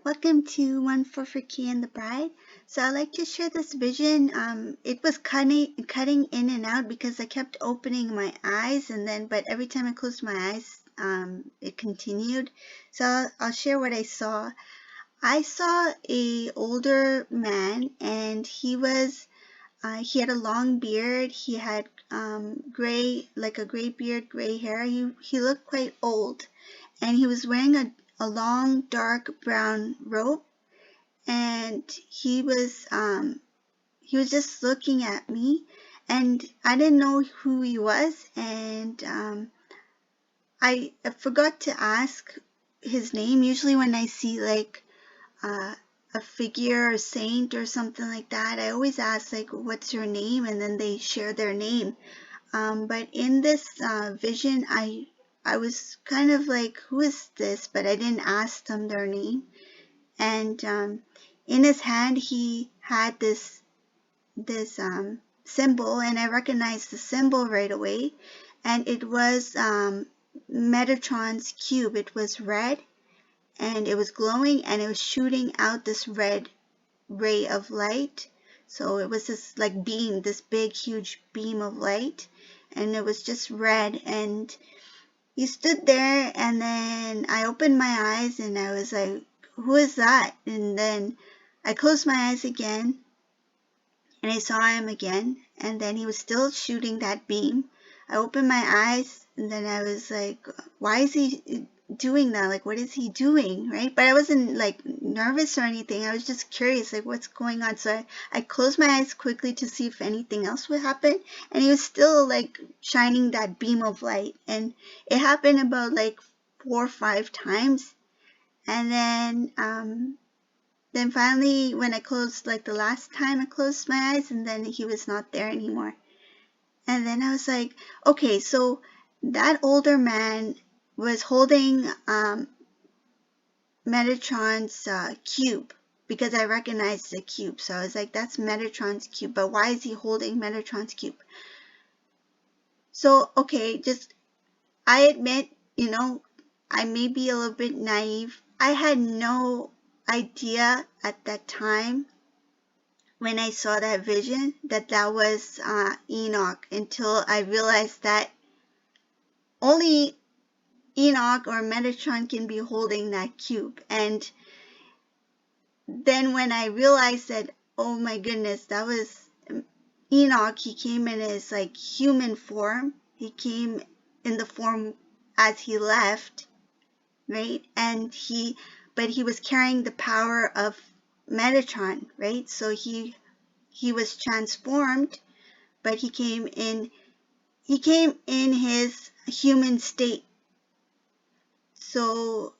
Welcome to One for Key and the Bride. So I'd like to share this vision. It was cutting in and out because I kept opening my eyes, but every time I closed my eyes, it continued. So I'll share what I saw. I saw a older man, and he had a long beard. He had like a gray beard, gray hair. He looked quite old, and he was wearing a long dark brown robe, and he was just looking at me, and I didn't know who he was, and I forgot to ask his name. Usually when I see like a figure, a saint or something like that, I always ask like, what's your name, and then they share their name. But in this vision, I was kind of like, who is this? But I didn't ask them their name. And in his hand, he had this symbol, and I recognized the symbol right away. And it was Metatron's cube. It was red, and it was glowing, and it was shooting out this red ray of light. So it was this like beam, this big huge beam of light, and it was just red. And he stood there, and then I opened my eyes, and I was like, who is that? And then I closed my eyes again, and I saw him again, and then he was still shooting that beam. I opened my eyes, and then I was like, why is he doing that? Like, what is he doing, right? But I wasn't like nervous or anything. I was just curious, like, what's going on? So I closed my eyes quickly to see if anything else would happen, and he was still like shining that beam of light, and it happened about like 4 or 5 times. And then finally, when I closed, like the last time I closed my eyes, and then he was not there anymore. And then I was like, okay, so that older man was holding Metatron's cube, because I recognized the cube. So I was like, that's Metatron's cube, but why is he holding Metatron's cube? So, okay, I admit, I may be a little bit naive. I had no idea at that time when I saw that vision that was ENOCH, until I realized that only ENOCH or Metatron can be holding that cube. And then when I realized that, oh my goodness, that was ENOCH, he came in his like human form. He came in the form as he left, right? But he was carrying the power of Metatron, right? So he was transformed, but he came in his human state. So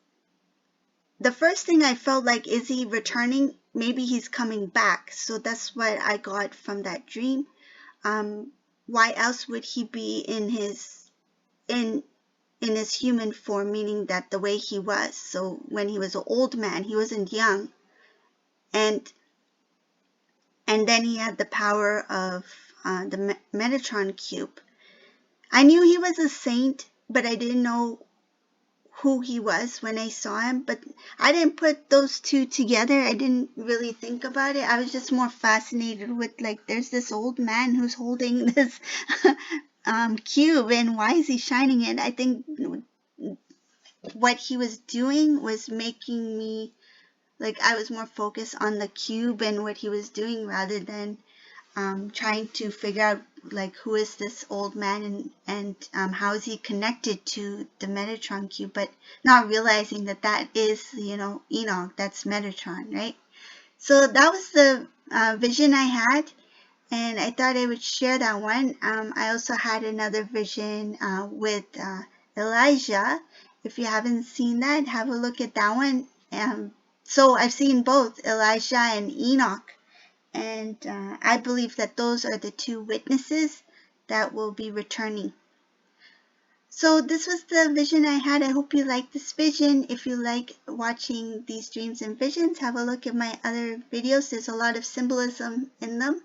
the first thing I felt like, is he returning? Maybe he's coming back. So that's what I got from that dream. Why else would he be in his human form, meaning that the way he was? So when he was an old man, he wasn't young, and then he had the power of the Metatron cube. I knew he was a saint, but I didn't know who he was when I saw him. But I didn't put those two together. I didn't really think about it. I was just more fascinated with, like, there's this old man who's holding this cube, and why is he shining it? I think what he was doing was making me, like, I was more focused on the cube and what he was doing, rather than trying to figure out, like, who is this old man, and how is he connected to the Metatron cube, but not realizing that is, ENOCH, that's Metatron, right? So that was the vision I had, and I thought I would share that one. I also had another vision with Elijah. If you haven't seen that, have a look at that one. So I've seen both Elijah and ENOCH. And I believe that those are the two witnesses that will be returning. So this was the vision I had. I hope you like this vision. If you like watching these dreams and visions, have a look at my other videos. There's a lot of symbolism in them.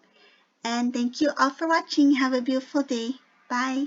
And thank you all for watching. Have a beautiful day. Bye.